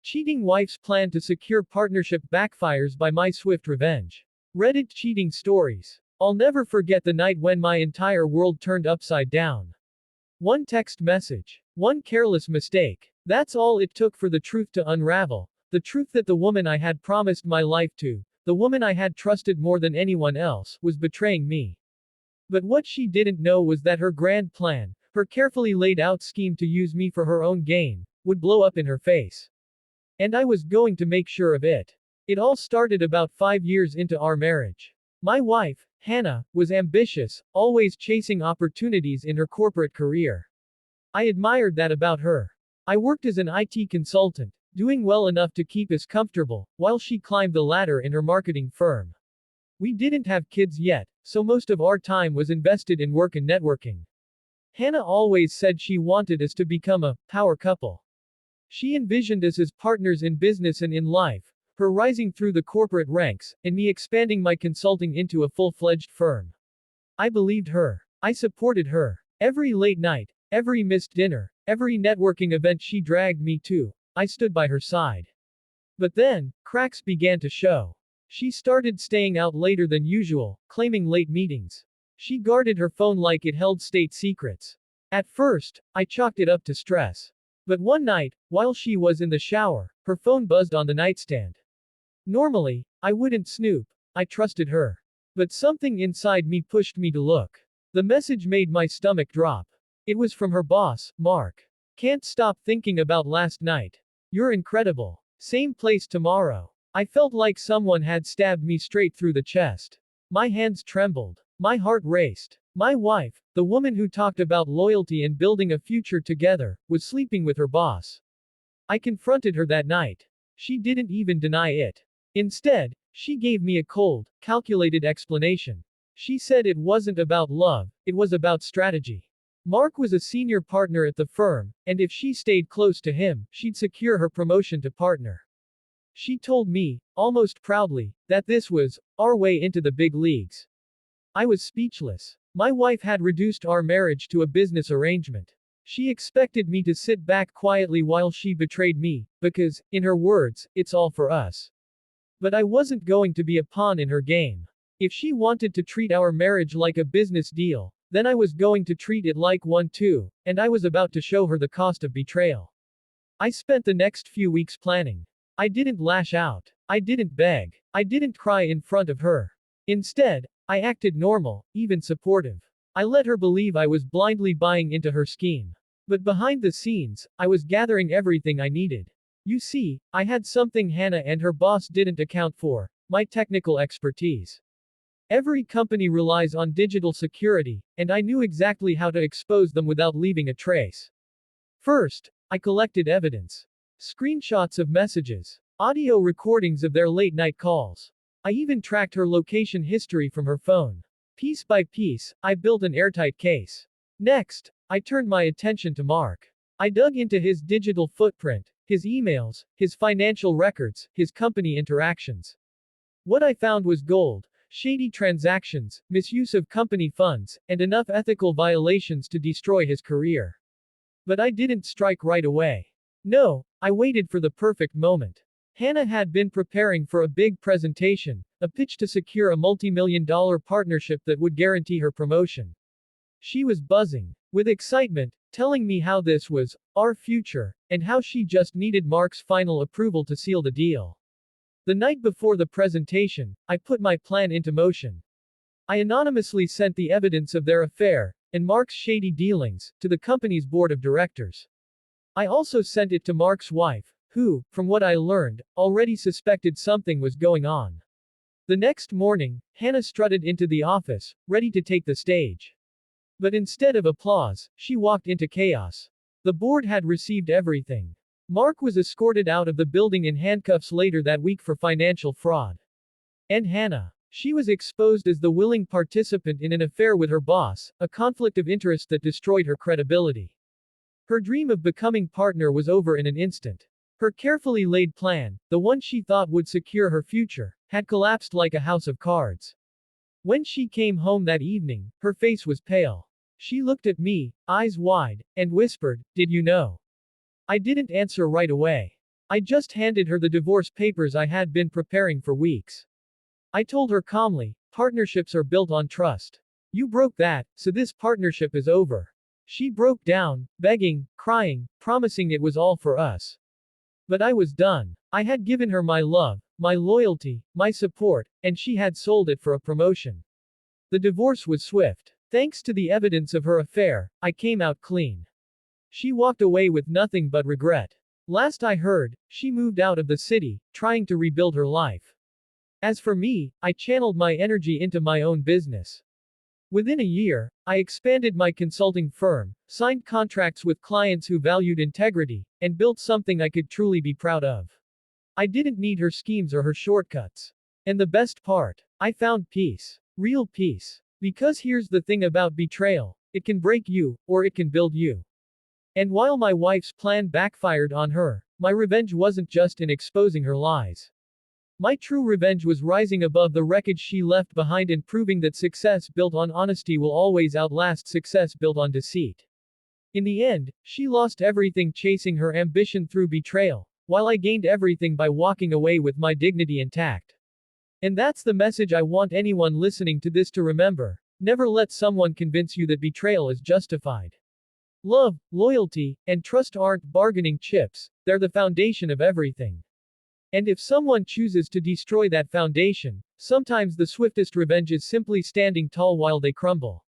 Cheating wife's plan to secure partnership backfires by my swift revenge. Reddit cheating stories. I'll never forget the night when my entire world turned upside down. One text message. One careless mistake. That's all it took for the truth to unravel. The truth that the woman I had promised my life to, the woman I had trusted more than anyone else, was betraying me. But what she didn't know was that her grand plan, her carefully laid out scheme to use me for her own gain, would blow up in her face. And I was going to make sure of it. It all started about 5 years into our marriage. My wife, Hannah, was ambitious, always chasing opportunities in her corporate career. I admired that about her. I worked as an IT consultant, doing well enough to keep us comfortable, while she climbed the ladder in her marketing firm. We didn't have kids yet, so most of our time was invested in work and networking. Hannah always said she wanted us to become a power couple. She envisioned us as partners in business and in life, her rising through the corporate ranks, and me expanding my consulting into a full-fledged firm. I believed her. I supported her. Every late night, every missed dinner, every networking event she dragged me to, I stood by her side. But then, cracks began to show. She started staying out later than usual, claiming late meetings. She guarded her phone like it held state secrets. At first, I chalked it up to stress. But one night, while she was in the shower, her phone buzzed on the nightstand. Normally, I wouldn't snoop. I trusted her. But something inside me pushed me to look. The message made my stomach drop. It was from her boss, Mark. Can't stop thinking about last night. You're incredible. Same place tomorrow. I felt like someone had stabbed me straight through the chest. My hands trembled. My heart raced. My wife, the woman who talked about loyalty and building a future together, was sleeping with her boss. I confronted her that night. She didn't even deny it. Instead, she gave me a cold, calculated explanation. She said it wasn't about love, it was about strategy. Mark was a senior partner at the firm, and if she stayed close to him, she'd secure her promotion to partner. She told me, almost proudly, that this was our way into the big leagues. I was speechless. My wife had reduced our marriage to a business arrangement. She expected me to sit back quietly while she betrayed me, because, in her words, it's all for us. But I wasn't going to be a pawn in her game. If she wanted to treat our marriage like a business deal, then I was going to treat it like one too, and I was about to show her the cost of betrayal. I spent the next few weeks planning. I didn't lash out. I didn't beg. I didn't cry in front of her. Instead, I acted normal, even supportive. I let her believe I was blindly buying into her scheme. But behind the scenes, I was gathering everything I needed. You see, I had something Hannah and her boss didn't account for: my technical expertise. Every company relies on digital security, and I knew exactly how to expose them without leaving a trace. First, I collected evidence. Screenshots of messages, audio recordings of their late-night calls. I even tracked her location history from her phone. Piece by piece, I built an airtight case. Next, I turned my attention to Mark. I dug into his digital footprint, his emails, his financial records, his company interactions. What I found was gold: shady transactions, misuse of company funds, and enough ethical violations to destroy his career. But I didn't strike right away. No, I waited for the perfect moment. Hannah had been preparing for a big presentation, a pitch to secure a multi-million-dollar partnership that would guarantee her promotion. She was buzzing with excitement, telling me how this was our future, and how she just needed Mark's final approval to seal the deal. The night before the presentation, I put my plan into motion. I anonymously sent the evidence of their affair, and Mark's shady dealings, to the company's board of directors. I also sent it to Mark's wife, who, from what I learned, already suspected something was going on. The next morning, Hannah strutted into the office, ready to take the stage. But instead of applause, she walked into chaos. The board had received everything. Mark was escorted out of the building in handcuffs later that week for financial fraud. And Hannah. She was exposed as the willing participant in an affair with her boss, a conflict of interest that destroyed her credibility. Her dream of becoming partner was over in an instant. Her carefully laid plan, the one she thought would secure her future, had collapsed like a house of cards. When she came home that evening, her face was pale. She looked at me, eyes wide, and whispered, "Did you know?" I didn't answer right away. I just handed her the divorce papers I had been preparing for weeks. I told her calmly, partnerships are built on trust. You broke that, so this partnership is over. She broke down, begging, crying, promising it was all for us. But I was done. I had given her my love, my loyalty, my support, and she had sold it for a promotion. The divorce was swift. Thanks to the evidence of her affair, I came out clean. She walked away with nothing but regret. Last I heard, she moved out of the city, trying to rebuild her life. As for me, I channeled my energy into my own business. Within a year, I expanded my consulting firm, signed contracts with clients who valued integrity, and built something I could truly be proud of. I didn't need her schemes or her shortcuts. And the best part, I found peace. Real peace. Because here's the thing about betrayal, it can break you, or it can build you. And while my wife's plan backfired on her, my revenge wasn't just in exposing her lies. My true revenge was rising above the wreckage she left behind and proving that success built on honesty will always outlast success built on deceit. In the end, she lost everything chasing her ambition through betrayal, while I gained everything by walking away with my dignity intact. And that's the message I want anyone listening to this to remember. Never let someone convince you that betrayal is justified. Love, loyalty, and trust aren't bargaining chips, they're the foundation of everything. And if someone chooses to destroy that foundation, sometimes the swiftest revenge is simply standing tall while they crumble.